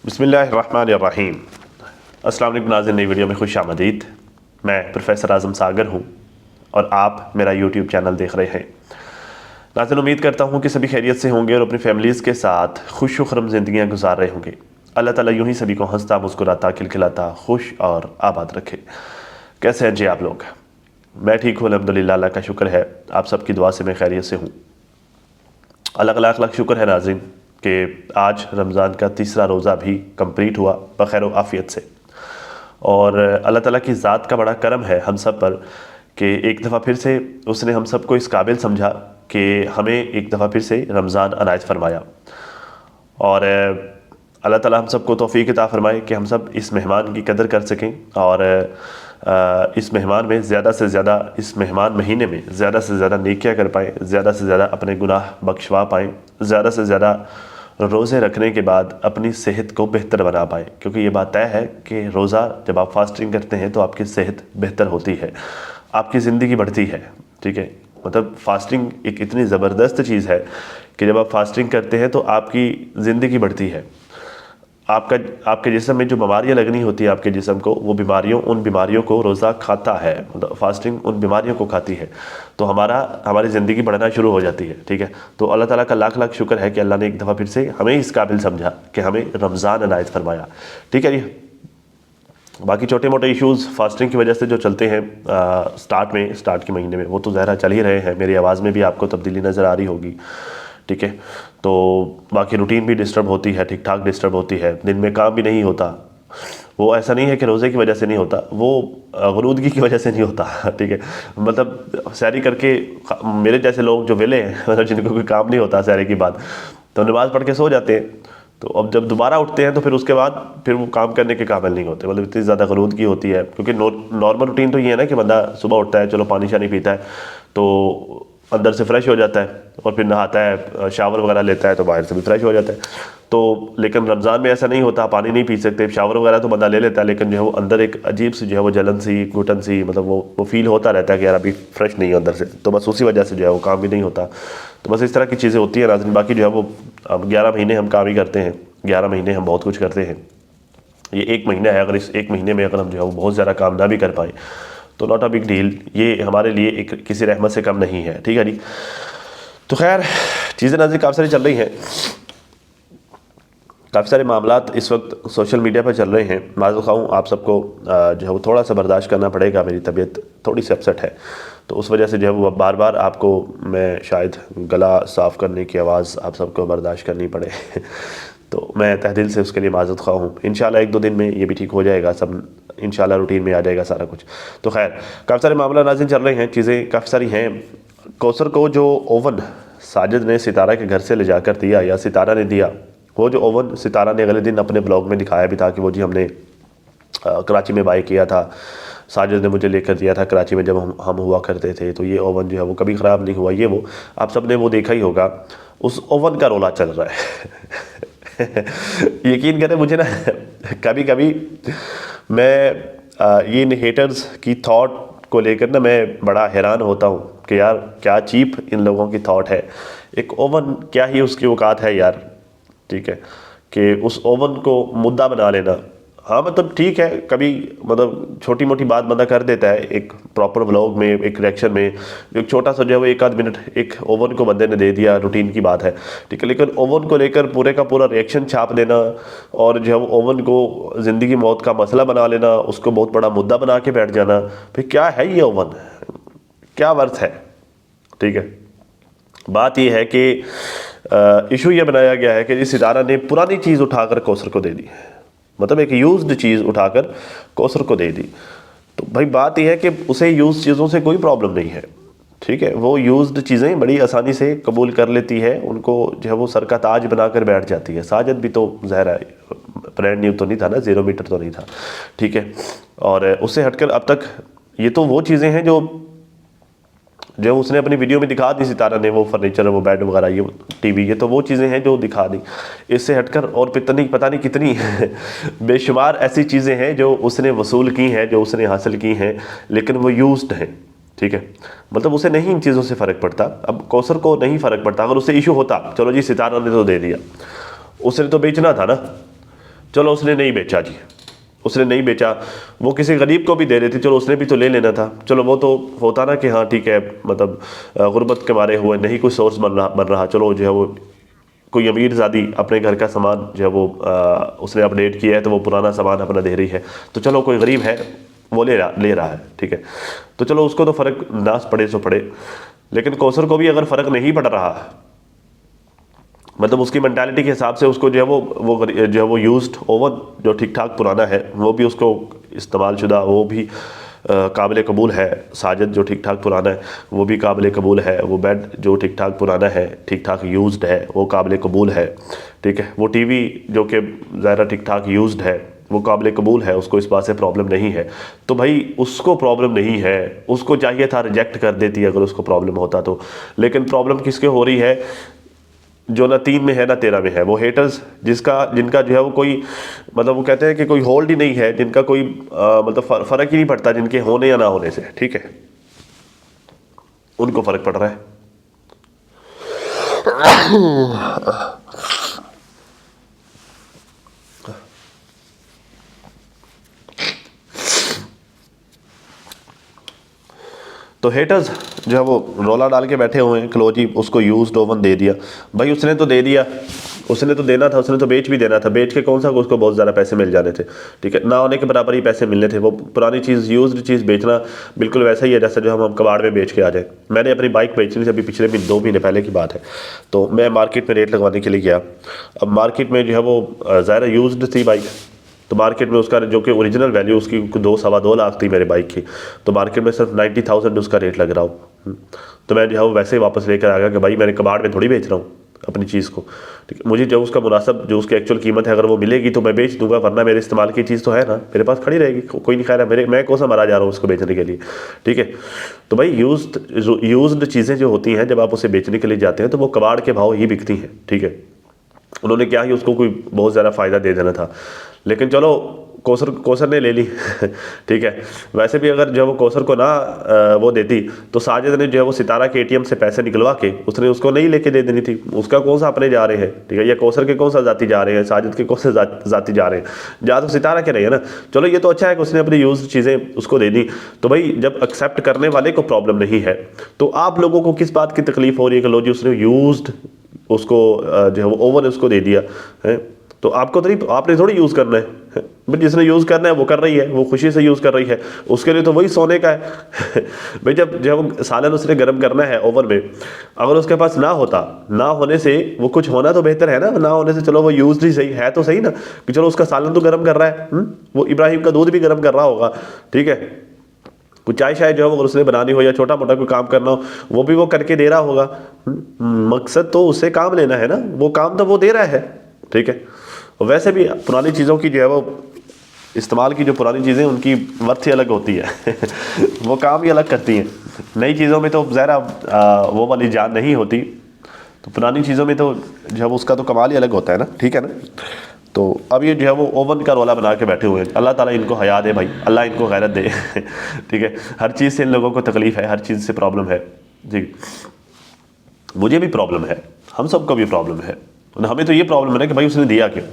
बिस्मिल्लाहिर्रहमानिर्रहीम। अस्सलाम वालेकुम नाज़रीन, नई वीडियो में खुश आमदीद। मैं प्रोफेसर आज़म सागर हूँ और आप मेरा यूट्यूब चैनल देख रहे हैं। नाज़रीन, उम्मीद करता हूँ कि सभी खैरियत से होंगे और अपनी फैमिलीज़ के साथ खुश खुरम ज़िंदगियाँ गुजार रहे होंगे। अल्लाह ताला यूँ ही सभी को हंसता मुस्कुराता खिलखिलाता खुश और आबाद रखे। कैसे हैं जी आप लोग? मैं ठीक हूँ अल्हम्दुलिल्लाह, अल्लाह का शुक्र है। आप सबकी दुआ से मैं खैरियत से हूँ। अलग अलग लाख शुक्र है नाज़रीन कि आज रमज़ान का तीसरा रोज़ा भी कंप्लीट हुआ बखैर व आफ़ियत से। और अल्लाह ताला की ज़ात का बड़ा करम है हम सब पर कि एक दफ़ा फिर से उसने हम सब को इस काबिल समझा कि हमें एक दफ़ा फिर से रमज़ान अनायत फरमाया। और अल्लाह ताला हम सब को तौफ़ीक़ अता फ़रमाए कि हम सब इस मेहमान की कदर कर सकें और इस मेहमान में ज़्यादा से ज़्यादा, इस मेहमान महीने में ज़्यादा से ज़्यादा नेकियां कर पाएँ, ज़्यादा से ज़्यादा अपने गुनाह बख्शवा पाएँ, ज़्यादा से ज़्यादा रोज़े रखने के बाद अपनी सेहत को बेहतर बना पाएँ। क्योंकि ये बात तय है कि रोज़ा जब आप फास्टिंग करते हैं तो आपकी सेहत बेहतर होती है, आपकी ज़िंदगी बढ़ती है। ठीक है, मतलब फास्टिंग एक इतनी ज़बरदस्त चीज़ है कि जब आप फास्टिंग करते हैं तो आपकी ज़िंदगी बढ़ती है। आपके जिस्म में जो बीमारियां लगनी होती है आपके जिस्म को, वो उन बीमारियों को रोज़ा खाता है, मतलब फास्टिंग उन बीमारियों को खाती है। तो हमारी ज़िंदगी बढ़ना शुरू हो जाती है। ठीक है, तो अल्लाह ताला का लाख लाख शुक्र है कि अल्लाह ने एक दफ़ा फिर से हमें इस काबिल समझा कि हमें रमज़ान अनायत फरमाया। ठीक है जी, बाकी छोटे मोटे इश्यूज़ फास्टिंग की वजह से जो चलते हैं स्टार्ट के महीने में, वो तो ज़ाहिर चल ही रहे हैं। मेरी आवाज़ में भी आपको तब्दीली नज़र आ रही होगी। ठीक है, तो बाकी रूटीन भी डिस्टर्ब होती है, ठीक ठाक डिस्टर्ब होती है, दिन में काम भी नहीं होता। वो ऐसा नहीं है कि रोज़े की वजह से नहीं होता, वो ग़ुनूदगी की वजह से नहीं होता। ठीक है, मतलब सैरी करके मेरे जैसे लोग जो वेले हैं, मतलब जिनको कोई काम नहीं होता सैरी की बाद, तो नमाज़ पढ़ के सो जाते हैं। तो अब जब दोबारा उठते हैं तो फिर उसके बाद फिर वो काम करने के काबिल नहीं होते, मतलब इतनी ज़्यादा ग़ुनूदगी होती है। क्योंकि नॉर्मल रूटीन तो ये है ना कि बंदा सुबह उठता है, चलो पानी शानी पीता है, तो अंदर से फ्रेश हो जाता है और फिर नहाता है, शावर वगैरह लेता है, तो बाहर से भी फ्रेश हो जाता है। तो लेकिन रमज़ान में ऐसा नहीं होता, पानी नहीं पी सकते, शावर वगैरह तो बंदा ले लेता है, लेकिन जो है वो अंदर एक अजीब सी जो है वो जलन सी, घुटन सी, मतलब वो फील होता रहता है कि यार अभी फ्रेश नहीं है अंदर से। तो बस उसी वजह से जो है वो काम भी नहीं होता। तो बस इस तरह की चीज़ें होती है नाज़रीन। बाकी जो है वो अब 11 महीने हम काम ही करते हैं, 11 महीने हम बहुत कुछ करते हैं। ये एक महीना है, अगर इस एक महीने में अगर हम जो है वो बहुत ज़्यादा काम ना भी कर पाएँ तो नॉट अ बिग डील, ये हमारे लिए एक किसी रहमत से कम नहीं है। ठीक है जी, तो खैर चीज़ें नाज़रीन काफ़ी सारी चल रही हैं, काफ़ी सारे मामलात इस वक्त सोशल मीडिया पर चल रहे हैं। माज़ूर ख़्वाह हूँ, आप सबको जो है वो थोड़ा सा बर्दाश्त करना पड़ेगा। मेरी तबीयत थोड़ी सी अपसेट है, तो उस वजह से जो है वो बार बार आपको मैं शायद गला साफ़ करने की आवाज़ आप सबको बर्दाश्त करनी पड़े। तो मैं तहे दिल से उसके लिए माज़ूर ख़्वाह हूँ। इंशाल्लाह एक दो दिन में ये भी ठीक हो जाएगा, सब इंशाल्लाह रूटीन में आ जाएगा सारा कुछ। तो खैर काफ़ी सारे मामला नाज़रीन चल रहे हैं, चीज़ें काफ़ी सारी हैं। कौसर को जो ओवन साजिद ने सितारा के घर से ले जाकर दिया, या सितारा ने दिया, वो जो ओवन सितारा ने अगले दिन अपने ब्लॉग में दिखाया भी था कि वो जी हमने कराची में बाय किया था, साजिद ने मुझे लेकर दिया था कराची में जब हम हुआ करते थे। तो ये ओवन जो है वो कभी ख़राब नहीं हुआ, ये वो आप सब ने वो देखा ही होगा। उस ओवन का रोला चल रहा है। यकीन करें मुझे ना कभी कभी मैं ये हेटर्स की थॉट को लेकर ना मैं बड़ा हैरान होता हूँ कि यार क्या चीप इन लोगों की थॉट है। एक ओवन क्या ही उसकी औकात है यार। ठीक है, कि उस ओवन को मुद्दा बना लेना, हाँ मतलब ठीक है, कभी मतलब छोटी मोटी बात बंदा कर देता है एक प्रॉपर व्लॉग में, एक रिएक्शन में, एक छोटा सा जो है वो एक आध मिनट एक ओवन को बंदे ने दे दिया, रूटीन की बात है। ठीक है, लेकिन ओवन को लेकर पूरे का पूरा रिएक्शन छाप देना और जो है वो ओवन को ज़िंदगी मौत का मसला बना लेना, उसको बहुत बड़ा मुद्दा बना के बैठ जाना, फिर क्या है ये ओवन, क्या वर्थ है। ठीक है, बात यह है कि इशू ये बनाया गया है कि इस सितारा ने पुरानी चीज़ उठाकर कौसर को दे दी, मतलब एक यूज्ड चीज़ उठाकर कौसर को दे दी। तो भाई बात यह है कि उसे यूज़ चीज़ों से कोई प्रॉब्लम नहीं है। ठीक है, वो यूज्ड चीज़ें बड़ी आसानी से कबूल कर लेती है, उनको जो है वो सर का ताज बनाकर बैठ जाती है। साजिद भी तो ज़ाहिर है ब्रांड न्यू तो नहीं था ना, 0 मीटर तो नहीं था। ठीक है, और उससे हटकर अब तक ये तो वो चीज़ें हैं जो उसने अपनी वीडियो में दिखा दी सितारा ने, वो फर्नीचर, वो बेड वगैरह, ये टीवी, ये तो वो चीज़ें हैं जो दिखा दी। इससे हटकर और पता नहीं कितनी बेशुमार ऐसी चीज़ें हैं जो उसने वसूल की हैं, जो उसने हासिल की हैं, लेकिन वो यूज्ड हैं। ठीक है, मतलब उसे नहीं इन चीज़ों से फ़र्क पड़ता। अब कौसर को नहीं फ़र्क पड़ता। अगर उसे इशू होता, चलो जी सितारा ने तो दे दिया, उसने तो बेचना था ना। चलो उसने नहीं बेचा जी, उसने नहीं बेचा, वो किसी गरीब को भी दे रही थी, चलो उसने भी तो ले लेना था। चलो वो तो होता ना कि हाँ ठीक है, मतलब गुर्बत के मारे हुए नहीं कोई सोर्स बन रहा, चलो जो है वो कोई अमीर ज़ादी अपने घर का सामान जो है वो उसने अपडेट किया है तो वो पुराना सामान अपना दे रही है, तो चलो कोई गरीब है वो ले रहा है, ठीक है, तो चलो उसको तो फ़र्क ना पड़े सो पड़े। लेकिन कौसर को भी अगर फ़र्क नहीं पड़ रहा, मतलब उसकी मेंटालिटी के हिसाब से उसको जो है वो जो है वो यूज्ड ओवन जो ठीक ठाक पुराना है वो भी उसको इस्तेमाल शुदा वो भी काबिल कबूल है, साजिद जो ठीक ठाक पुराना है वो भी काबिल कबूल है, वो बेड जो ठीक ठाक पुराना है ठीक ठाक यूज्ड है वो काबिल कबूल है, ठीक है, वो टीवी जो कि ज़ाहिर ठीक ठाक यूज्ड है वो काबिल कबूल है, उसको इस बात से प्रॉब्लम नहीं है। तो भाई उसको प्रॉब्लम नहीं है, उसको चाहिए था रिजेक्ट कर देती अगर उसको प्रॉब्लम होता तो। लेकिन प्रॉब्लम किसके हो रही है, जो ना 3 में है ना 13 में है, वो हेटर्स जिनका जो है वो कोई मतलब वो कहते हैं कि कोई होल्ड ही नहीं है, जिनका कोई मतलब फ़र्क ही नहीं पड़ता जिनके होने या ना होने से, ठीक है, उनको फ़र्क पड़ रहा है। तो हेटर्स जो है वो रोला डाल के बैठे हुए हैं कि लो जी उसको यूज्ड ओवन दे दिया। भाई उसने तो दे दिया, उसने तो देना था, उसने तो बेच भी देना था, बेच के कौन सा उसको बहुत ज़्यादा पैसे मिल जाने थे, ठीक है, ना होने के बराबर ही पैसे मिलने थे। वो पुरानी चीज़ यूज्ड चीज़ बेचना बिल्कुल वैसा ही है जैसे जो हम कबाड़ में बेच के आ जाए। मैंने अपनी बाइक बेचनी थी अभी पिछले 2 महीने पहले की बात है, तो मैं मार्केट में रेट लगवाने के लिए गया। अब मार्केट में जो है वो ज़ाहिर यूज्ड थी बाइक, तो मार्केट में उसका जो कि ओरिजिनल वैल्यू उसकी 2-2.25 लाख थी मेरे बाइक की, तो मार्केट में सिर्फ 90,000 उसका रेट लग रहा हो। तो मैं जो है वो वैसे ही वापस लेकर आ गया कि भाई मैंने कबाड़ में थोड़ी बेच रहा हूँ अपनी चीज़ को, ठीक है, मुझे जो उसका मुनासिब जो उसकी एक्चुअल कीमत है अगर वो मिलेगी तो मैं बेच दूंगा, वरना मेरे इस्तेमाल की चीज़ तो है ना मेरे पास खड़ी रहेगी, कोई नहीं खा रहा, मैं कौन सा मरा जा रहा हूँ उसको बेचने के लिए, ठीक है। तो भाई यूज्ड चीज़ें जो होती हैं जब आप उसे बेचने के लिए जाते हैं तो वो कबाड़ के भाव ही बिकती हैं, ठीक है। उन्होंने क्या ही उसको कोई बहुत ज़्यादा फ़ायदा दे देना था, लेकिन चलो कौसर ने ले ली ठीक है। वैसे भी अगर जो है वो कौसर को ना वो देती तो साजिद ने जो है वो सितारा के एटीएम से पैसे निकलवा के उसने उसको नहीं लेके दे देनी थी। उसका कौन सा अपने जा रहे हैं, ठीक है, या कौसर के कौन सा जाती जा रहे हैं, साजिद के कौन से जाती जा रहे हैं, जा तो सितारा के रहे हैं ना। चलो ये तो अच्छा है कि उसने अपनी यूज चीज़ें उसको दे दी। तो भाई जब एक्सेप्ट करने वाले को प्रॉब्लम नहीं है तो आप लोगों को किस बात की तकलीफ हो रही है कि लो जी उसने यूज्ड उसको जो है वो ओवन उसको दे दिया है, तो आपको तो आपने थोड़ी यूज़ करना है, भाई जिसने यूज़ करना है वो कर रही है, वो खुशी से यूज़ कर रही है, उसके लिए तो वही सोने का है भाई जब जो है वो सालन उसने गर्म करना है ओवन में, अगर उसके पास ना होता, ना होने से वो कुछ होना तो बेहतर है ना होने से, चलो वो यूज ही सही है तो सही ना, कि चलो उसका सालन तो गर्म कर रहा है, वो इब्राहिम का दूध भी गर्म कर रहा होगा, ठीक है, कुछ चाय शायद जो है अगर उसने बनानी हो या छोटा मोटा कोई काम करना हो वो भी वो करके दे रहा होगा। मकसद तो उससे काम लेना है ना, वो काम तो वो दे रहा है, ठीक है। और वैसे भी पुरानी चीज़ों की जो है वो इस्तेमाल की जो पुरानी चीज़ें उनकी वर्थ ही अलग होती है वो काम ही अलग करती हैं। नई चीज़ों में तो ज़रा वो वाली जान नहीं होती, तो पुरानी चीज़ों में तो जो है उसका तो कमाल ही अलग होता है ना, ठीक है ना। तो अब ये जो है वो ओवन का रोला बना के बैठे हुए हैं। अल्लाह ताला इनको हया दे भाई, अल्लाह इनको गैरत दे ठीक है। हर चीज़ से इन लोगों को तकलीफ़ है, हर चीज़ से प्रॉब्लम है जी। मुझे भी प्रॉब्लम है, हम सबको भी प्रॉब्लम है। हमें तो ये प्रॉब्लम है ना कि भाई उसने दिया क्यों,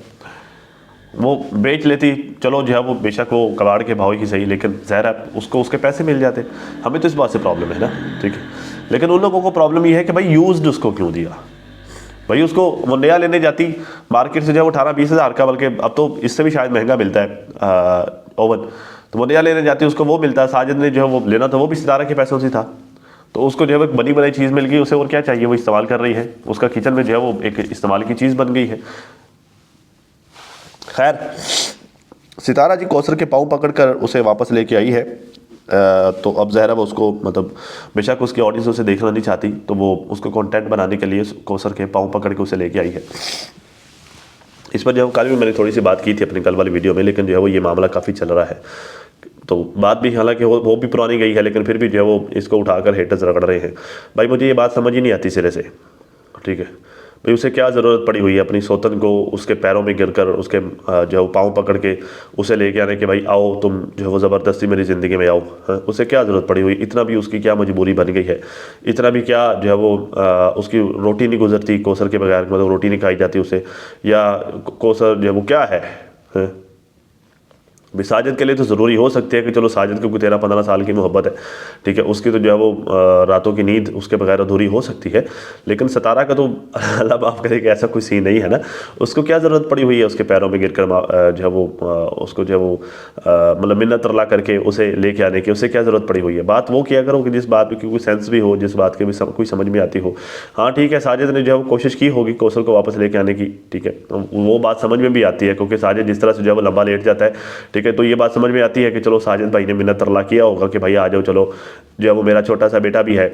वो बेच लेती चलो जो है वो बेशक वो कबाड़ के भाव ही सही, लेकिन ज़ाहिर है उसको उसके पैसे मिल जाते। हमें तो इस बात से प्रॉब्लम है ना, ठीक है। लेकिन उन लोगों को प्रॉब्लम ये है कि भाई यूज्ड उसको क्यों दिया। भाई उसको वो नया लेने जाती मार्केट से जो है वो 18-20 हज़ार का, बल्कि अब तो इससे भी शायद महंगा मिलता है ओवन, तो वो नया लेने जाती उसको वो मिलता है। साजिद ने जो है वो लेना था वो भी सितारा के पैसों से था, तो उसको जो है एक बनी बनाई चीज़ मिल गई, उसे और क्या चाहिए, वो इस्तेमाल कर रही है, उसका किचन में जो है वो एक इस्तेमाल की चीज़ बन गई है। खैर सितारा जी कौसर के पाँव पकड़ कर उसे वापस लेके आई है, तो अब ज़हरा वो उसको मतलब बेशक उसकी ऑडियंस उसे देखना नहीं चाहती, तो वो उसको कंटेंट बनाने के लिए कौसर के पाँव पकड़ के उसे लेके आई है। इस पर जो कल भी मैंने थोड़ी सी बात की थी अपनी कल वाली वीडियो में, लेकिन जो है वो ये मामला काफ़ी चल रहा है। तो बात भी हालांकि वो भी पुरानी गई है, लेकिन फिर भी जो है वो इसको उठाकर हेटर्स रगड़ रहे हैं। भाई मुझे ये बात समझ ही नहीं आती सिरे से, ठीक है। भाई उसे क्या ज़रूरत पड़ी हुई है अपनी सौतन को उसके पैरों में गिरकर उसके जो है वो पाँव पकड़ के उसे लेके आने के, भाई आओ तुम जो है वो ज़बरदस्ती मेरी ज़िंदगी में आओ, हाँ उसे क्या ज़रूरत पड़ी हुई, इतना भी उसकी क्या मजबूरी बन गई है, इतना भी क्या जो है वो उसकी रोटी नहीं गुजरती कौसर के बगैर, मतलब रोटी नहीं खाई जाती उसे, या कौसर जो है वो क्या है, हैं। भी साजिद के लिए तो ज़रूरी हो सकती है कि चलो साजिद को कोई 13-15 साल की मोहब्बत है, ठीक है, उसकी तो जो है वो रातों की नींद उसके बगैर अधूरी हो सकती है, लेकिन सितारा का तो अल्लाह माफ़ करे कि ऐसा कोई सीन नहीं है ना। उसको क्या ज़रूरत पड़ी हुई है उसके पैरों में गिर कर जो है वो उसको जो है वो मतलब मिन्नत तरला करके उसे लेके आने की, उसे क्या ज़रूरत पड़ी हुई है। बात वो किया करो कि जिस बात की कोई सेंस भी हो, जिस बात की भी कोई समझ में आती हो। हाँ ठीक है, साजिद ने जो है वो कोशिश की होगी कौसर को वापस लेके आने की, ठीक है, वो बात समझ में भी आती है, क्योंकि साजिद जिस तरह से जो है वो लंबा लेट जाता है, ठीक है, तो ये बात समझ में आती है कि चलो साजिद भाई ने मिन्नत तरला किया होगा कि भाई आ जाओ, चलो जो है वो मेरा छोटा सा बेटा भी है,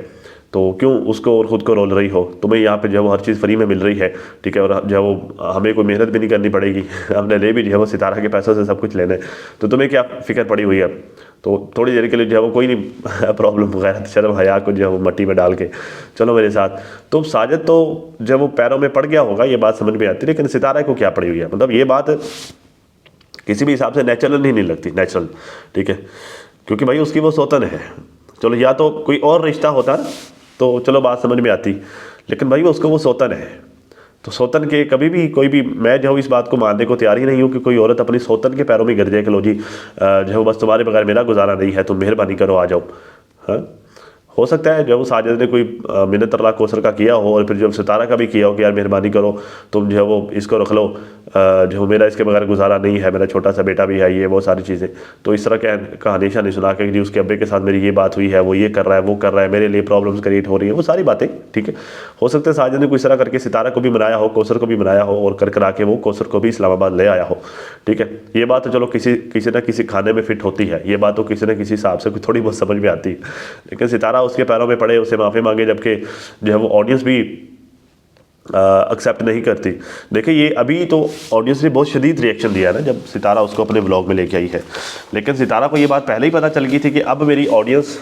तो क्यों उसको और ख़ुद को रोल रही हो, तुम्हें यहाँ पे जो है वो हर चीज़ फ्री में मिल रही है, ठीक है, और जो है वो हमें कोई मेहनत भी नहीं करनी पड़ेगी, हमने ले भी जो है वो सितारा के पैसों से सब कुछ लेना है, तो तुम्हें क्या फ़िक्र पड़ी हुई है। तो थोड़ी देर के लिए जो है वो कोई नहीं प्रॉब्लम वगैरह शर्म हया को जो है वो मट्टी में डाल के चलो मेरे साथ। तो साजिद तो जब वो पैरों में पड़ गया होगा, ये बात समझ में आती है, लेकिन सितारा को क्या पड़ी हुई है, मतलब ये बात किसी भी हिसाब से नेचुरल ही नहीं लगती, नेचुरल, ठीक है, क्योंकि भाई उसकी वो सौतन है। चलो या तो कोई और रिश्ता होता तो चलो बात समझ में आती, लेकिन भाई उसको वो सौतन है, तो सौतन के कभी भी कोई भी, मैं जो इस बात को मानने को तैयार ही नहीं हूँ कि कोई औरत अपनी सौतन के पैरों में गिर जाए कि लो जी जो बस तुम्हारे बगैर मेरा गुजारा नहीं है, तुम मेहरबानी करो आ जाओ। हाँ, हो सकता है जब साजिद ने कोई मिन्नत तरला कौसर का किया हो, और फिर जब सितारा का भी किया हो कि यार मेहरबानी करो तुम जो है वो इसको रख लो, जो मेरा इसके बगैर गुजारा नहीं है, मेरा छोटा सा बेटा भी है, ये वो सारी चीज़ें। तो इस तरह का हमेशा नहीं सुना कि जी उसके अब्बे के साथ मेरी ये बात हुई है, वो ये कर रहा है, वो कर रहा है, मेरे लिए प्रॉब्लम्स क्रिएट हो रही है, वो सारी बातें, ठीक है। हो सकता है साजिद ने कोई इस तरह करके सितारा को भी मनाया हो, कौसर को भी मनाया हो, और कर आके वो कौसर को भी इस्लामाबाद ले आया हो, ठीक है। ये बात तो चलो किसी न किसी खाने में फिट होती है, ये बात तो किसी न किसी हिसाब से थोड़ी बहुत समझ में आती है, लेकिन सितारा उसके पैरों में पड़े, उसे माफ़ी मांगे, जबकि जो है वो ऑडियंस भी एक्सेप्ट नहीं करती। देखिए ये अभी तो ऑडियंस ने बहुत शदीद रिएक्शन दिया है ना जब सितारा उसको अपने व्लॉग में लेके आई है, लेकिन सितारा को ये बात पहले ही पता चल गई थी कि अब मेरी ऑडियंस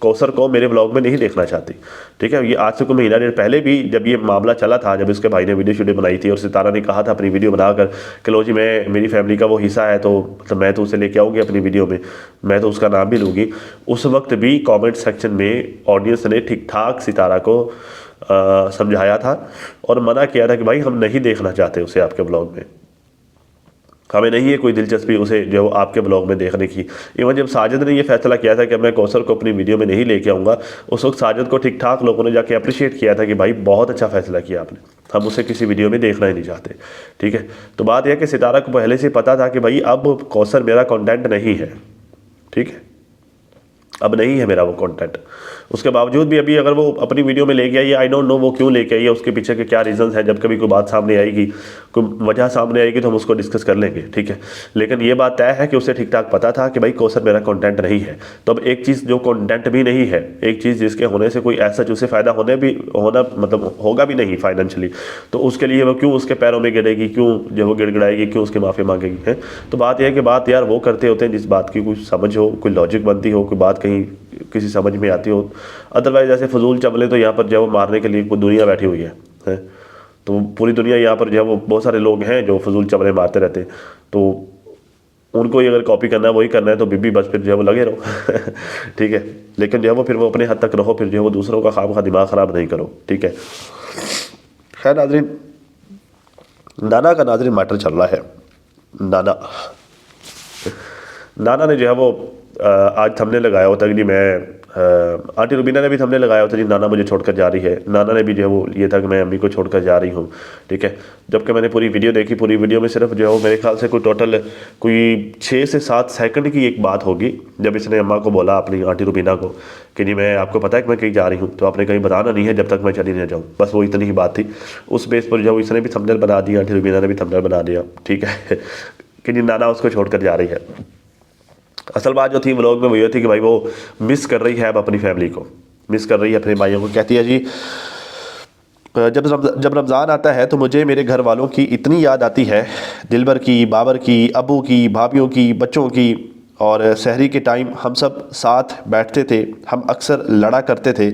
कौसर को मेरे व्लॉग में नहीं देखना चाहती, ठीक है। ये आज से कोई महीना डेढ़ पहले भी जब ये मामला चला था, जब इसके भाई ने वीडियो बनाई थी और सितारा ने कहा था अपनी वीडियो बनाकर कि लो जी मेरी फैमिली का वो हिस्सा है, तो मतलब मैं तो उसे लेके आऊँगी अपनी वीडियो में, मैं तो उसका नाम भी लूँगी। उस वक्त भी कॉमेंट सेक्शन में ऑडियंस ने ठीक ठाक सितारा को समझाया था और मना किया था कि भाई हम नहीं देखना चाहते उसे आपके ब्लॉग में, हमें नहीं है कोई दिलचस्पी उसे जो आपके ब्लॉग में देखने की। इवन जब साजिद ने ये फैसला किया था कि मैं कौसर को अपनी वीडियो में नहीं लेके आऊँगा, उस वक्त साजिद को ठीक ठाक लोगों ने जाके अप्रिशिएट किया था कि भाई बहुत अच्छा फैसला किया आपने, हम उसे किसी वीडियो में देखना ही नहीं चाहते, ठीक है। तो बात यह कि सितारा को पहले से पता था कि भाई अब कौसर मेरा कॉन्टेंट नहीं है, ठीक है, अब नहीं है मेरा वो कंटेंट। उसके बावजूद भी अभी अगर वो अपनी वीडियो में लेके आई है, आई डोंट नो वो क्यों लेके आई है, उसके पीछे के क्या रीज़न्स हैं। जब कभी कोई बात सामने आएगी, कोई वजह सामने आएगी तो हम उसको डिस्कस कर लेंगे, ठीक है। लेकिन ये बात तय है कि उसे ठीक ठाक पता था कि भाई कौसर मेरा कंटेंट नहीं है। तो अब एक चीज़ जो कंटेंट भी नहीं है, एक चीज़ जिसके होने से कोई ऐसा उसे फ़ायदा होना मतलब होगा भी नहीं फाइनेंशियली, तो उसके लिए वो क्यों उसके पैरों में गिरेगी, क्यों जो वो गिड़गिड़ाएगी, क्यों उसकी माफ़ी मांगेगी, है। तो बात यह है कि बात यार वो करते होते हैं जिस बात की कोई समझ हो, कोई लॉजिक बनती हो, कोई बात कहीं किसी समझ में आती हो। अदरवाइज ऐसे फजूल चबले तो यहाँ पर जो वो मारने के लिए पूरी दुनिया बैठी हुई है। तो पूरी दुनिया यहाँ पर जो है वो बहुत सारे लोग हैं जो फजूल चबले मारते रहते हैं, तो उनको ही अगर कॉपी करना है, वही करना है, तो बीबी बस फिर जो है वो लगे रहो ठीक है। लेकिन जो है वो फिर वो अपने हद तक रहो, फिर जो है वो दूसरों का खामखा दिमाग ख़राब नहीं करो, ठीक है। खैर नाज़रीन, नाना का नाज़रीन मैटर चल रहा है। नाना ने जो है वो आज थंबनेल लगाया होता कि जी मैं आंटी रुबीना ने भी थंबनेल लगाया होता जी नाना मुझे छोड़कर जा रही है। नाना ने भी जो है वो ये था कि मैं अम्मी को छोड़कर जा रही हूँ, ठीक है। जबकि मैंने पूरी वीडियो देखी, पूरी वीडियो में सिर्फ जो है वो मेरे ख्याल से कोई टोटल कोई 6 से 7 सेकंड की एक बात होगी जब इसने अम्मा को बोला, अपनी आंटी रुबीना को, कि जी मैं आपको पता है कि मैं कहीं जा रही हूँ, तो आपने कहीं बताना नहीं है जब तक मैं चली नहीं जाऊँ। बस वो इतनी ही बात थी। उस बेस पर जो इसने भी थंबनेल बना दिया, आंटी रुबीना ने भी थंबनेल बना दिया, ठीक है कि जी नाना उसको छोड़कर जा रही है। असल बात जो थी व्लॉग में वो ये थी कि भाई वो मिस कर रही है अब अपनी फैमिली को, मिस कर रही है अपने भाइयों को। कहती है जी जब रमज़ान आता है तो मुझे मेरे घर वालों की इतनी याद आती है, दिलबर की, बाबर की, अबू की, भाभीयों की, बच्चों की। और सहरी के टाइम हम सब साथ बैठते थे, हम अक्सर लड़ा करते थे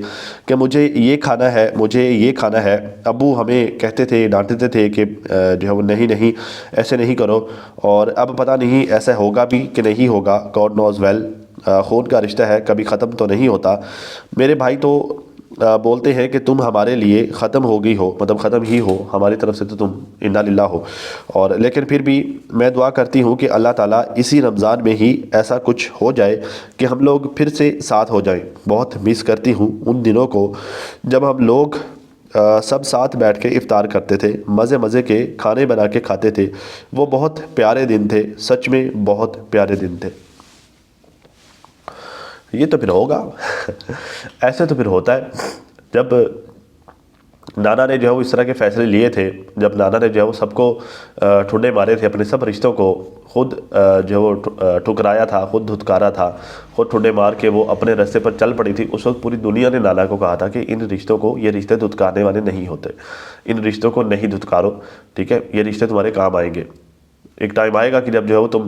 कि मुझे ये खाना है, मुझे ये खाना है। अबू हमें कहते थे, डांटते थे कि जो है वो नहीं नहीं ऐसे नहीं करो। और अब पता नहीं ऐसा होगा भी कि नहीं होगा, गॉड नोज़ वेल। खून का रिश्ता है, कभी ख़त्म तो नहीं होता। मेरे भाई तो बोलते हैं कि तुम हमारे लिए ख़त्म हो गई हो, मतलब ख़त्म ही हो हमारी तरफ से, तो तुम इन्ना लिल्लाह हो। और लेकिन फिर भी मैं दुआ करती हूँ कि अल्लाह ताला इसी रमज़ान में ही ऐसा कुछ हो जाए कि हम लोग फिर से साथ हो जाएं। बहुत मिस करती हूँ उन दिनों को जब हम लोग सब साथ बैठ के इफ़्तार करते थे, मज़े मज़े के खाने बना के खाते थे। वो बहुत प्यारे दिन थे, सच में बहुत प्यारे दिन थे। ये तो फिर होगा ऐसे तो फिर होता है जब नाना ने जो है वो इस तरह के फैसले लिए थे, जब नाना ने जो है वो सबको ठुड्डे मारे थे, अपने सब रिश्तों को खुद जो है वो ठुकराया था, खुद धुतकारा था, खुद ठुड्डे मार के वो अपने रास्ते पर चल पड़ी थी। उस वक्त पूरी दुनिया ने नाना को कहा था कि इन रिश्तों को, ये रिश्ते धुतकारने वाले नहीं होते, इन रिश्तों को नहीं धुतकारो, ठीक है, ये रिश्ते तुम्हारे काम आएंगे। एक टाइम आएगा कि जब जो है वो तुम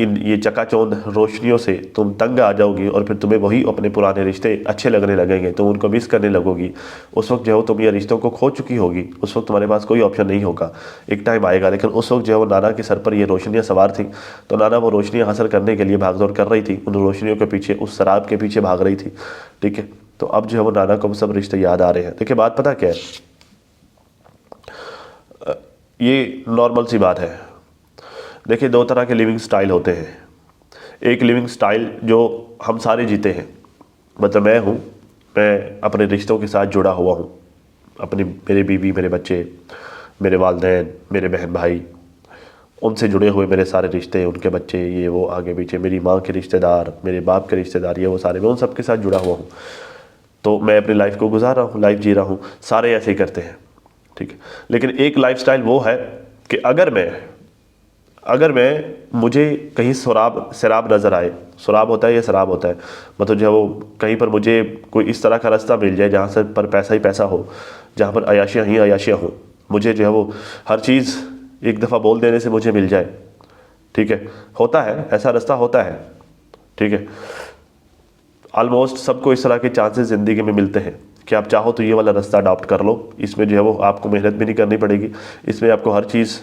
इन ये चकाचौंध रोशनियों से तुम तंग आ जाओगी और फिर तुम्हें वही अपने पुराने रिश्ते अच्छे लगने लगेंगे, तुम उनको मिस करने लगोगी। उस वक्त जो है वो तुम ये रिश्तों को खो चुकी होगी, उस वक्त तुम्हारे पास कोई ऑप्शन नहीं होगा। एक टाइम आएगा, लेकिन उस वक्त जो है वो नाना के सर पर ये रोशनियाँ सवार थी, तो नाना वो रोशनियाँ हासिल करने के लिए भागदौड़ कर रही थी, उन रोशनियों के पीछे, उस शराब के पीछे भाग रही थी, ठीक है। तो अब जो है वो नाना को वो सब रिश्ते याद आ रहे हैं। देखिए बात पता क्या है, ये नॉर्मल सी बात है। देखिए दो तरह के लिविंग स्टाइल होते हैं। एक लिविंग स्टाइल जो हम सारे जीते हैं, मतलब मैं अपने रिश्तों के साथ जुड़ा हुआ हूँ, मेरी बीवी, मेरे बच्चे, मेरे वालिदैन, मेरे बहन भाई, उनसे जुड़े हुए मेरे सारे रिश्ते, उनके बच्चे, ये वो आगे पीछे, मेरी माँ के रिश्तेदार, मेरे बाप के रिश्तेदार, ये वो सारे, मैं उन सब के साथ जुड़ा हुआ हूँ। तो मैं अपनी लाइफ को गुजार रहा हूँ, लाइफ जी रहा हूँ, सारे ऐसे ही करते हैं, ठीक है। लेकिन एक लाइफ स्टाइल वो है कि अगर मैं मुझे कहीं शराब नज़र आए, शराब होता है या शराब होता है, मतलब जो है वो कहीं पर मुझे कोई इस तरह का रास्ता मिल जाए जहाँ से पर पैसा ही पैसा हो, जहाँ पर अयाशियाँ ही अयाशियाँ हो, मुझे जो है वो हर चीज़ एक दफ़ा बोल देने से मुझे मिल जाए, ठीक है, होता है ऐसा रास्ता होता है, ठीक है। ऑलमोस्ट सबको इस तरह के चांसेस ज़िंदगी में मिलते हैं कि आप चाहो तो ये वाला रास्ता अडॉप्ट कर लो। इसमें जो है वो आपको मेहनत भी नहीं करनी पड़ेगी, इसमें आपको हर चीज़,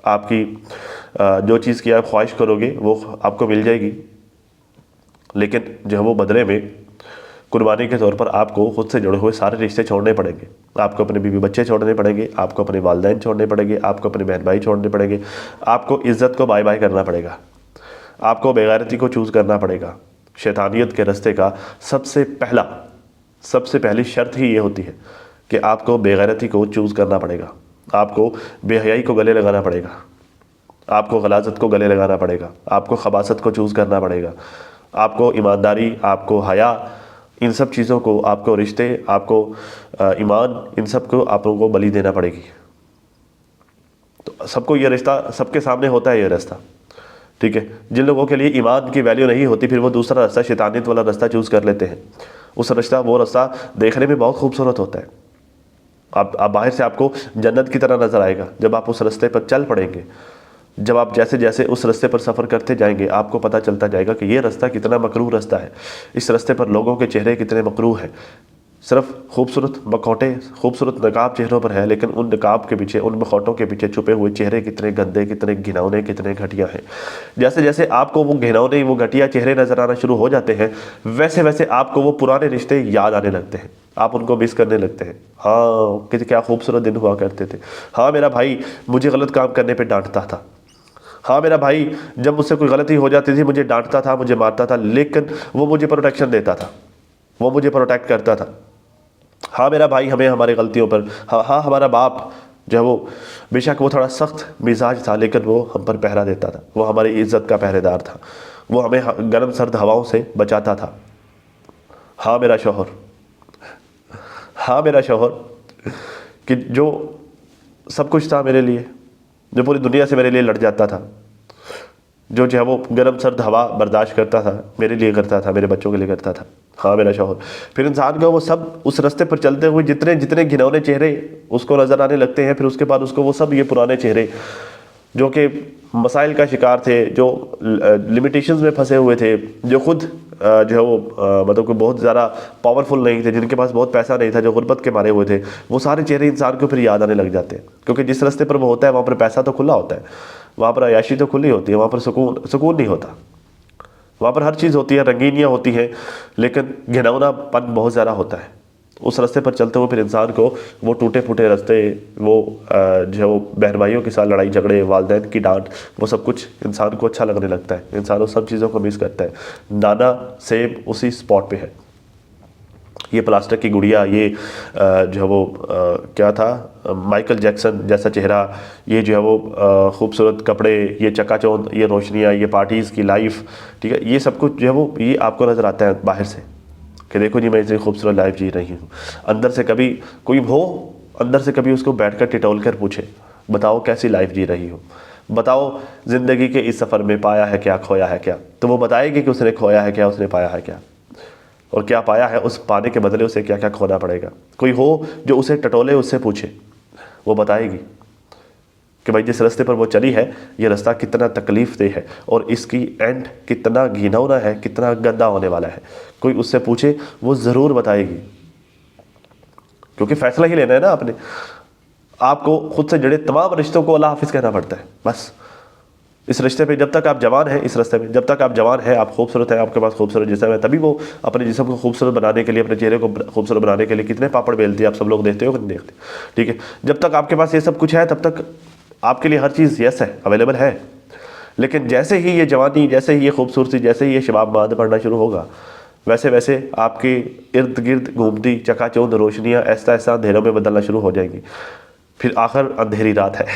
आपकी जो चीज़ की आप ख्वाहिश करोगे वो आपको मिल जाएगी। लेकिन जो है वो बदले में कुर्बानी के तौर पर आपको खुद से जुड़े हुए सारे रिश्ते छोड़ने पड़ेंगे। आपको अपने बीवी बच्चे छोड़ने पड़ेंगे, आपको अपने वालिदैन छोड़ने पड़ेंगे, आपको अपने बहन भाई छोड़ने पड़ेंगे, आपको इज़्ज़त को बाय बाय करना पड़ेगा, आपको बेगैरती को चूज़ करना पड़ेगा। शैतानियत के रास्ते का सबसे पहली शर्त ही ये होती है कि आपको बेगैरती को चूज़ करना पड़ेगा, आपको बेहयाई को गले लगाना पड़ेगा, आपको गलाजत को गले लगाना पड़ेगा, आपको खबासत को चूज़ करना पड़ेगा, आपको ईमानदारी, आपको हया, इन सब चीज़ों को, आपको रिश्ते, आपको ईमान, इन सब को आप लोगों को बलि देना पड़ेगी। तो सबको ये रिश्ता, सबके सामने होता है ये रास्ता, ठीक है। जिन लोगों के लिए ईमान की वैल्यू नहीं होती, फिर वो दूसरा रास्ता, शैतानियत वाला रास्ता चूज़ कर लेते हैं। वो रास्ता देखने में बहुत खूबसूरत होता है। आप बाहर से आपको जन्नत की तरह नज़र आएगा। जब आप उस रास्ते पर चल पड़ेंगे, जब आप जैसे जैसे उस रास्ते पर सफ़र करते जाएंगे, आपको पता चलता जाएगा कि ये रास्ता कितना मकरूह रास्ता है। इस रास्ते पर लोगों के चेहरे कितने मकरूह हैं। सिर्फ खूबसूरत मखौटे, खूबसूरत नकाब चेहरों पर है, लेकिन उन नकाब के पीछे, उन मखौटों के पीछे छुपे हुए चेहरे कितने गंदे, कितने घिनौने, कितने घटिया हैं। जैसे जैसे आपको वो घिनौने, वो घटिया चेहरे नज़र आना शुरू हो जाते हैं, वैसे वैसे आपको वो पुराने रिश्ते याद आने लगते हैं, आप उनको मिस करने लगते हैं। हाँ, कि क्या खूबसूरत दिन हुआ करते थे। हाँ, मेरा भाई मुझे गलत काम करने पर डांटता था। हाँ, मेरा भाई जब मुझसे कोई गलती हो जाती थी मुझे डांटता था, मुझे मारता था, लेकिन वो मुझे प्रोटेक्शन देता था, वो मुझे प्रोटेक्ट करता था। हाँ, मेरा भाई हमें हमारी गलतियों पर, हाँ, हमारा बाप जो है वो बेशक वो थोड़ा सख्त मिजाज था, लेकिन वो हम पर पहरा देता था, वो हमारी इज़्ज़त का पहरेदार था, वो हमें गर्म सर्द हवाओं से बचाता था। हाँ मेरा शौहर, हाँ मेरा शौहर कि जो सब कुछ था मेरे लिए, जो पूरी दुनिया से मेरे लिए लड़ जाता था, जो है वो गर्म सर्द हवा बर्दाश्त करता था, मेरे लिए करता था, मेरे बच्चों के लिए करता था। हाँ मेरा शौहर। फिर इंसान को वो सब उस रास्ते पर चलते हुए जितने जितने घिनौने चेहरे उसको नज़र आने लगते हैं, फिर उसके बाद उसको वो सब ये पुराने चेहरे जो कि मसाइल का शिकार थे, जो लिमिटेशंस में फंसे हुए थे, जो खुद जो है वो मतलब कि बहुत ज़्यादा पावरफुल नहीं थे, जिनके पास बहुत पैसा नहीं था, जो गुर्बत के मारे हुए थे, वो सारे चेहरे इंसान को फिर याद आने लग जाते हैं। क्योंकि जिस रास्ते पर वो होता है वहाँ पर पैसा तो खुला होता है, वहाँ पर अयाशी तो खुली होती है, वहाँ पर सुकून नहीं होता। वहाँ पर हर चीज़ होती है, रंगीनियाँ होती हैं, लेकिन घिनौनापन बहुत ज़्यादा होता है। उस रास्ते पर चलते हुए फिर इंसान को वो टूटे फूटे रास्ते, वो जो बहन भाइयों के साथ लड़ाई झगड़े, वालिदैन की डांट, वो सब कुछ इंसान को अच्छा लगने लगता है। इंसान उस सब चीज़ों को मिस करता है। नाना सेम उसी स्पॉट पे है। ये प्लास्टिक की गुड़िया, ये जो है वो क्या था, माइकल जैक्सन जैसा चेहरा, ये जो है वो खूबसूरत कपड़े, ये चकाचौंध, ये रोशनियाँ, ये पार्टीज़ की लाइफ, ठीक है, ये सब कुछ जो है वो ये आपको नज़र आता है बाहर से कि देखो जी मैं इतनी खूबसूरत लाइफ जी रही हूँ। अंदर से कभी कोई हो, अंदर से कभी उसको बैठकर टिटोल कर पूछे, बताओ कैसी लाइफ जी रही हो, बताओ ज़िंदगी के इस सफ़र में पाया है क्या, खोया है क्या, तो वो बताएगी कि उसने खोया है क्या, उसने पाया है क्या, और क्या पाया है, उस पाने के बदले उसे क्या क्या खोना पड़ेगा। कोई हो जो उसे टटोले, उससे पूछे, वो बताएगी कि भाई जिस रास्ते पर वो चली है, ये रास्ता कितना तकलीफ दे है और इसकी एंड कितना घिनौना है, कितना गंदा होने वाला है। कोई उससे पूछे, वो ज़रूर बताएगी, क्योंकि फ़ैसला ही लेना है ना आपने। आपको खुद से जुड़े तमाम रिश्तों को अल्लाह हाफिज़ कहना पड़ता है। बस इस रिश्ते पे जब तक आप जवान हैं, इस रास्ते में जब तक आप जवान हैं, आप खूबसूरत हैं, आपके पास खूबसूरत जिस्म है, तभी वो अपने जिस्म को खूबसूरत बनाने के लिए, अपने चेहरे को खूबसूरत बनाने के लिए कितने पापड़ बेलती है, आप सब लोग देखते हो कि नहीं देखते, ठीक है। जब तक आपके पास ये सब कुछ है, तब तक आपके लिए हर चीज़ यस है, अवेलेबल है। लेकिन जैसे ही ये जवानी, जैसे ही ये खूबसूरती, जैसे ही ये शबाब बांध पड़ना शुरू होगा, वैसे वैसे आपके इर्द गिर्द घूमती चकाचौंध रोशनियाँ ऐसा ऐसा अंधेरों में बदलना शुरू हो जाएंगी। फिर आखिर अंधेरी रात है,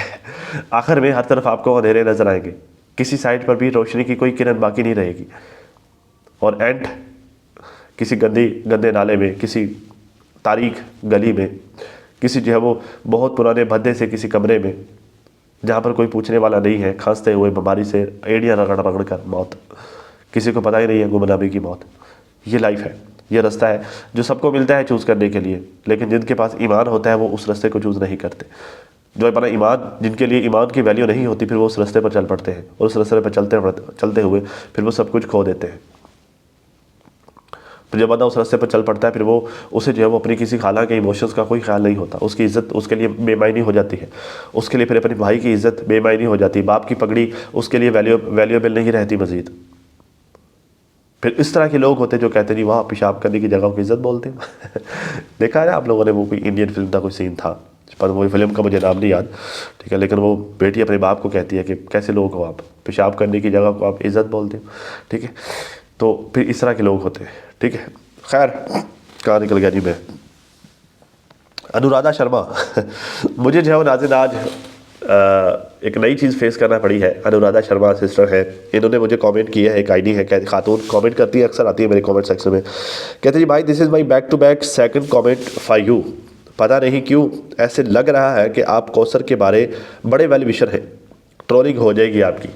आखिर में हर तरफ आपको अंधेरे नजर आएंगे, किसी साइड पर भी रोशनी की कोई किरण बाकी नहीं रहेगी। और एंड किसी गंदे नाले में, किसी तारीख गली में, किसी जो है वो बहुत पुराने भद्दे से किसी कमरे में, जहाँ पर कोई पूछने वाला नहीं है, खांसते हुए बीमारी से एड़ियाँ रगड़ रगड़ कर मौत, किसी को पता ही नहीं है गुमनामी की मौत। ये लाइफ है, ये रास्ता है जो सबको मिलता है चूज़ करने के लिए, लेकिन जिनके पास ईमान होता है वो उस रास्ते को चूज़ नहीं करते। जो अपना ईमान, जिनके लिए ईमान की वैल्यू नहीं होती, फिर वो उस रास्ते पर चल पड़ते हैं, और उस रास्ते पर चलते हुए फिर वो सब कुछ खो देते हैं। फिर जब बंदा उस रास्ते पर चल पड़ता है, फिर वो उसे जो है वो अपनी किसी खाला के इमोशंस का कोई ख्याल नहीं होता, उसकी इज़्ज़त उसके लिए बेमायनी हो जाती है, उसके लिए फिर अपने भाई की इज़्ज़त बेमायनी हो जाती है, बाप की पगड़ी उसके लिए वैल्यूएबल नहीं रहती मज़ीद। फिर इस तरह के लोग होते हैं जो कहते नहीं वहाँ पेशाब करने की जगह को इज़्ज़त बोलते हैं। देखा है ना आप लोगों ने, वो कोई इंडियन फिल्म का कोई सीन था, पर वो फिल्म का मुझे नाम नहीं याद, ठीक है, लेकिन वो बेटी अपने बाप को कहती है कि कैसे लोग हो आप, पेशाब करने की जगह को आप इज़्ज़त बोलते हो, ठीक है। तो फिर इस तरह के लोग होते हैं, ठीक है। खैर कहाँ निकल गया जी मैं। अनुराधा शर्मा मुझे जो है वो नाज़िन आज एक नई चीज़ फेस करना पड़ी है। अनुराधा शर्मा सिस्टर है, इन्होंने मुझे कमेंट किया है, एक आईडी है, खातून कमेंट करती है, अक्सर आती है मेरे कमेंट सेक्शन में, कहते जी भाई this is my back to back second comment for you. पता नहीं क्यों ऐसे लग रहा है कि आप कौसर के बारे बड़े वेल विशर हैं, ट्रोलिंग हो जाएगी आपकी।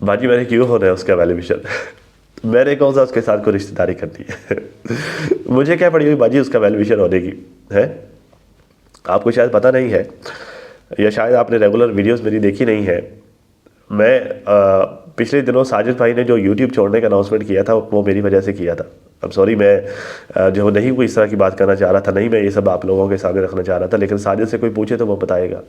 बाजी मैंने क्यों होना है उसका वेल विशर, मैंने कौन सा उसके साथ कोई रिश्तेदारी करनी है। मुझे क्या पड़ी हुई बाजी उसका वेल विशर होने की है। आपको शायद पता नहीं है, या शायद आपने रेगुलर वीडियोस मेरी देखी नहीं है। मैं पिछले दिनों साजिद भाई ने जो यूट्यूब छोड़ने का अनाउंसमेंट किया था, वो मेरी वजह से किया था। अब सॉरी, मैं जो नहीं कोई इस तरह की बात करना चाह रहा था, नहीं मैं ये सब आप लोगों के सामने रखना चाह रहा था, लेकिन साजिद से कोई पूछे तो वो बताएगा।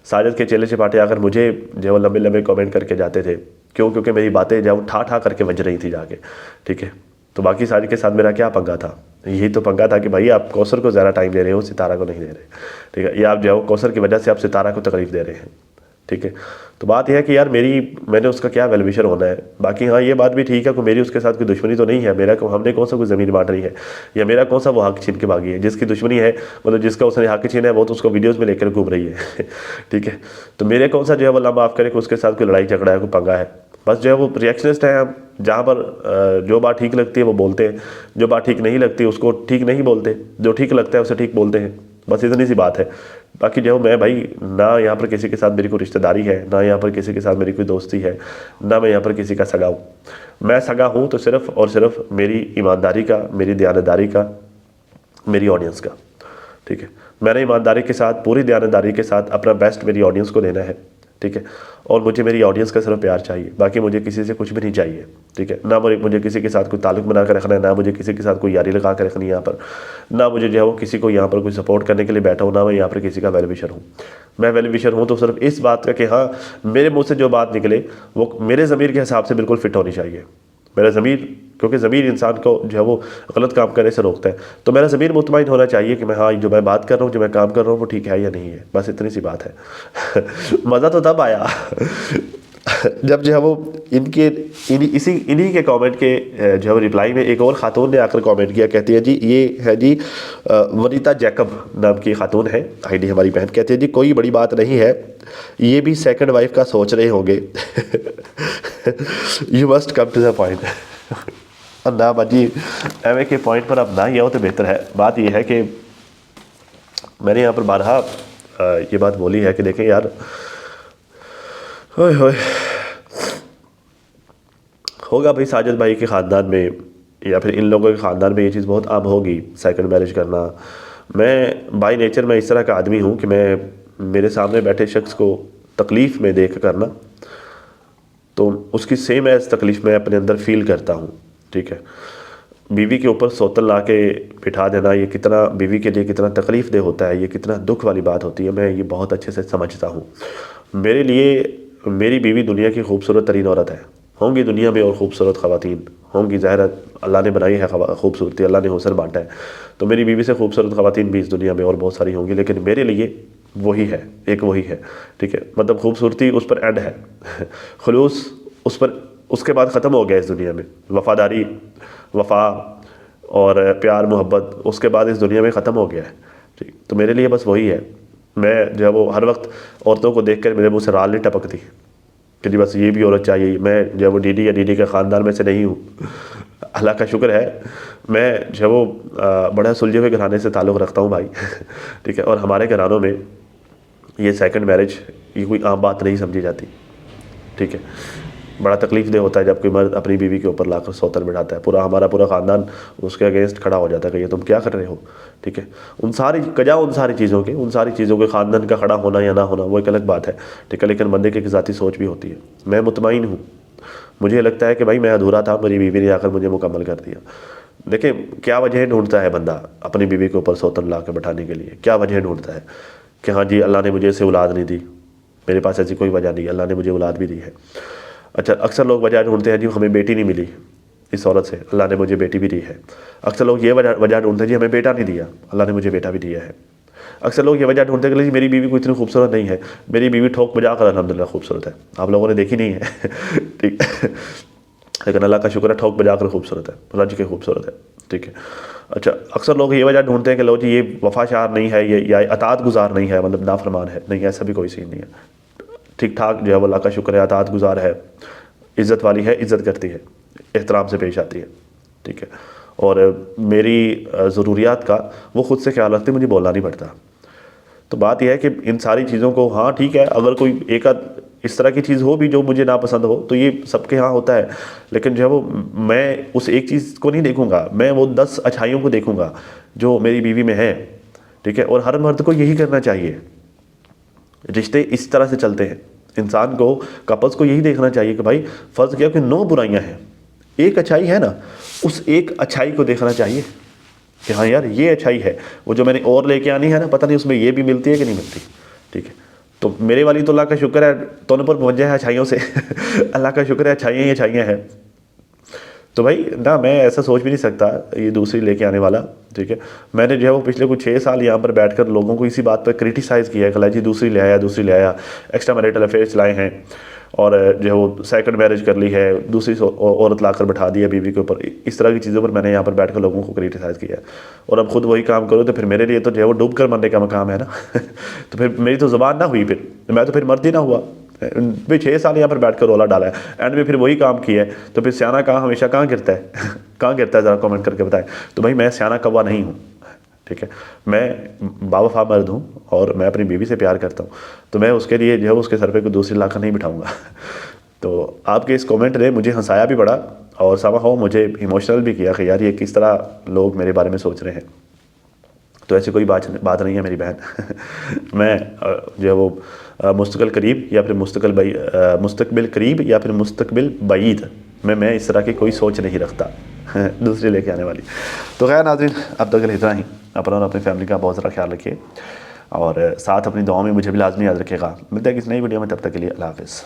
साजिद के चेले चपाटे आकर मुझे जो वो लंबे लंबे कमेंट करके जाते थे, क्यों? क्योंकि मेरी बातें जो ठा ठा करके बज रही थी जाके, ठीक है। तो बाकी साजिद के साथ मेरा क्या पंगा था? यही तो पंगा था कि भाई आप कौसर को ज़्यादा टाइम दे रहे हो, सितारा को नहीं दे रहे, ठीक है। या आप जो है कौसर की वजह से आप सितारा को तकलीफ दे रहे हैं, ठीक है। तो बात यह है कि यार मैंने उसका क्या वेलविशर होना है। बाकी हाँ ये बात भी ठीक है कि मेरी उसके साथ कोई दुश्मनी तो नहीं है, हमने कौन सा कोई ज़मीन बांट रही है, या मेरा कौन सा वो हक छीन के भागी है। जिसकी दुश्मनी है, मतलब जिसका उसने हक छीना है, वो तो उसको वीडियोज़ में लेकर घूम रही है। ठीक है, तो मेरे कौन सा जो है वो अल्लाह माफ़ करे कि उसके साथ कोई लड़ाई झगड़ा है, कोई पंगा है। बस जो है वो रिएक्शनिस्ट हैं हम, जहाँ पर जो बात ठीक लगती है वो बोलते हैं, जो बात ठीक नहीं लगती उसको ठीक नहीं बोलते, जो ठीक लगता है उसे ठीक बोलते हैं। बस इतनी सी बात है। बाकी जो मैं भाई ना यहाँ पर किसी के साथ मेरी कोई रिश्तेदारी है, ना यहाँ पर किसी के साथ मेरी कोई दोस्ती है, ना मैं यहाँ पर किसी का सगा हूँ। मैं सगा हूँ तो सिर्फ़ और सिर्फ मेरी ईमानदारी का, मेरी दयानतदारी का, मेरी ऑडियंस का, ठीक है। मैंने ईमानदारी के साथ, पूरी दयानतदारी के साथ अपना बेस्ट मेरी ऑडियंस को देना है, ठीक है। और मुझे मेरी ऑडियंस का सिर्फ प्यार चाहिए, बाकी मुझे किसी से कुछ भी नहीं चाहिए, ठीक है। ना मुझे किसी के साथ कोई ताल्लुक बना कर रखना है, ना मुझे किसी के साथ कोई यारी लगा कर रखनी है यहाँ पर, ना मुझे जो है वो किसी को यहाँ पर कोई सपोर्ट करने के लिए बैठा हूँ, ना मैं यहाँ पर किसी का वेल विशर हूँ। मैं वेल विशर हूँ तो सिर्फ इस बात का कि हाँ मेरे मुँह से जो बात निकले वो मेरे ज़मीर के हिसाब से बिल्कुल फिट होनी चाहिए। मेरा ज़मीर, क्योंकि ज़मीर इंसान को जो है वो गलत काम करने से रोकता है, तो मेरा ज़मीर मुतमईन होना चाहिए कि मैं हाँ जो मैं बात कर रहा हूँ, जो मैं काम कर रहा हूँ वो ठीक है या नहीं है, बस इतनी सी बात है। मज़ा तो तब आया जब जो है वो इन्हीं के कमेंट के जो है रिप्लाई में एक और ख़ातून ने आकर कमेंट किया। कहती है जी, ये है जी वनीता जैकब नाम की ख़ातून है, आईडी हमारी बहन। कहती है जी कोई बड़ी बात नहीं है, ये भी सेकंड वाइफ का सोच रहे होंगे। You must come to the point. ना बाजी एम के पॉइंट पर अब ना ही आओ तो बेहतर है। बात यह है कि मैंने यहाँ पर बारहा ये बात बोली है कि देखें यार, होए होए, होगा भाई साजिद भाई के ख़ानदान में या फिर इन लोगों के ख़ानदान में ये चीज़ बहुत आम होगी, सेकंड मैरिज करना। मैं बाय नेचर मैं इस तरह का आदमी हूँ कि मैं मेरे सामने बैठे शख्स को तकलीफ़ में देख करना, तो उसकी सेम एज तकलीफ़ मैं अपने अंदर फ़ील करता हूँ। ठीक है, बीवी के ऊपर सोतन ला के बिठा देना, ये कितना बीवी के लिए कितना तकलीफ़ दे होता है, ये कितना दुख वाली बात होती है, मैं ये बहुत अच्छे से समझता हूँ। मेरे लिए मेरी बीवी दुनिया की खूबसूरत तरीन औरत है। होंगी दुनिया में और ख़ूबसूरत ख़वातीन होंगी, ज़ाहिर है अल्लाह ने बनाई है खूबसूरती, अल्लाह ने हुस्न बांटा है, तो मेरी बीवी से खूबसूरत ख़वातीन भी इस दुनिया में और बहुत सारी होंगी, लेकिन मेरे लिए वही है, एक वही है। ठीक है, मतलब खूबसूरती उस पर एंड है, खुलूस उस पर उसके बाद ख़त्म हो गया इस दुनिया में। वफ़ादारी, वफ़ा और प्यार मोहब्बत उसके बाद इस दुनिया में ख़त्म हो गया है। ठीक, तो मेरे लिए बस वही है। मैं जो है वो हर वक्त औरतों को देख कर मेरे मुँह से राल नहीं टपकती कि जी बस ये भी औरत चाहिए। मैं जो है वो डीडी या डीडी के ख़ानदान में से नहीं हूँ, अल्लाह का शुक्र है। मैं जो है वो बड़ा सुलझे हुए घराने से ताल्लुक़ रखता हूँ भाई। ठीक है, और हमारे घरानों में ये सेकंड मैरिज ये कोई आम बात नहीं समझी जाती। ठीक है, बड़ा तकलीफ़ दे होता है जब कोई मर्द अपनी बीवी के ऊपर लाकर सौतन बिठाता है, हमारा पूरा ख़ानदान उसके अगेंस्ट खड़ा हो जाता है कि ये तुम क्या कर रहे हो। ठीक है, उन सारी चीज़ों के ख़ानदान का खड़ा होना या ना होना वो एक अलग बात है। ठीक है, लेकिन बंदे की एक ज़ाती सोच भी होती है। मैं मुतमईन हूँ, मुझे लगता है कि भाई मैं अधूरा था, मेरी बीवी ने आकर मुझे मुकम्मल कर दिया। देखिए क्या वजह ढूंढता है बंदा अपनी बीवी के ऊपर सौतन ला के बैठाने के लिए, क्या वजह ढूंढता है कि हाँ जी अल्लाह ने मुझे इससे औलाद नहीं दी, मेरे पास ऐसी कोई वजह नहीं, अल्लाह ने मुझे औलाद भी दी है। अच्छा, अक्सर लोग वजह ढूंढते हैं जी हमें बेटी नहीं मिली इस औरत से, अल्लाह ने मुझे बेटी भी दी है। अक्सर लोग ये वजह ढूंढते हैं जी हमें बेटा नहीं दिया, अल्लाह ने मुझे बेटा भी दिया है। अक्सर लोग ये वजह ढूंढते हैं कि मेरी बीवी को इतनी खूबसूरत नहीं है, मेरी बीवी ठोक बजा कर अल्हम्दुलिल्लाह खूबसूरत है। आप लोगों ने देखी नहीं है ठीक है, लेकिन अल्लाह का शुक्र है ठोक बजा कर खूबसूरत है, रज के खूबसूरत है। ठीक है, अच्छा अक्सर लोग ये वजह ढूंढते हैं कि लो जी ये वफाशार नहीं है, ये या अतात गुजार नहीं है, मतलब नाफरमान है। नहीं, ऐसा भी कोई सीन नहीं है। ठीक ठाक जो है वो अल्लाह का शुक्र है, अतात गुजार है, इज़्ज़त वाली है, इज़्ज़त करती है, एहतराम से पेश आती है। ठीक है, और मेरी ज़रूरियात का वो ख़ुद से ख्याल रखती, मुझे बोलना नहीं पड़ता। तो बात यह है कि इन सारी चीज़ों को, हाँ ठीक है, अगर कोई एक आध इस तरह की चीज़ हो भी जो मुझे नापसंद हो तो ये सबके यहाँ होता है, लेकिन जो है वो मैं उस एक चीज़ को नहीं देखूँगा, मैं वो 10 अच्छाइयों को देखूँगा जो मेरी बीवी में है। ठीक है, और हर मर्द को यही करना चाहिए। रिश्ते इस तरह से चलते हैं, इंसान को, कपल्स को यही देखना चाहिए कि भाई फ़र्ज़ किया कि 9 बुराइयां हैं, एक अच्छाई है ना, उस एक अच्छाई को देखना चाहिए कि हाँ यार ये अच्छाई है, वो जो मैंने और लेके आनी है ना, पता नहीं उसमें ये भी मिलती है कि नहीं मिलती। ठीक है, तो मेरे वाली तो अल्लाह का शुक्र है तोन पर पहुँच जाए अच्छाइयों से अल्लाह का शुक्र है अच्छाइयाँ ही अच्छाइयाँ हैं। तो भाई ना मैं ऐसा सोच भी नहीं सकता ये दूसरी लेके आने वाला। ठीक है, मैंने जो है वो पिछले कुछ 6 साल यहाँ पर बैठकर लोगों को इसी बात पर क्रिटिसाइज़ किया है कि जी दूसरी ले आया, एक्स्ट्रा मैरिटल अफेयर्स चलाए हैं और जो है वो सेकंड मैरिज कर ली है, दूसरी औरत लाकर बैठा दी है बीवी के ऊपर। इस तरह की चीज़ों पर मैंने यहाँ पर बैठकर लोगों को क्रिटिसाइज़ किया है, और अब खुद वही काम करूँ तो फिर मेरे लिए तो जो है वो डूब कर मरने का मकाम है ना तो फिर मेरी तो ज़ुबान ना हुई, फिर मैं तो फिर मर्द ही ना हुआ। भाई 6 साल यहाँ पर बैठ कर रोला डाला है, एंड में फिर वही काम किया है, तो फिर सियाना कहाँ हमेशा कहाँ गिरता है कहाँ गिरता है, ज़रा कमेंट करके बताएं। तो भाई मैं सियाना कौवा नहीं हूँ। ठीक है, मैं बावफा मर्द हूँ और मैं अपनी बीवी से प्यार करता हूँ, तो मैं उसके लिए जो है उसके सर पे कोई दूसरी लाकर नहीं बिठाऊँगा तो आपके इस कमेंट ने मुझे हंसाया भी बड़ा और समहाउ मुझे इमोशनल भी किया कि यार ये किस तरह लोग मेरे बारे में सोच रहे हैं। तो ऐसी कोई बात नहीं है मेरी बहन मैं जो है वो मुस्तकिल करीब या फिर मुस्तकबिल करीब या फिर मुस्तकबिल बईद मैं इस तरह की कोई सोच नहीं रखता दूसरी लेके आने वाली। तो खैर नाज़रीन, अब तक इतना ही। अपना और अपनी फैमिली का बहुत सारा ख्याल रखिए और साथ अपनी दुआओं में मुझे भी लाजमी याद रखिएगा। मिलते हैं किसी नई वीडियो में, तब तक के लिए अल्लाह हाफ़िज़।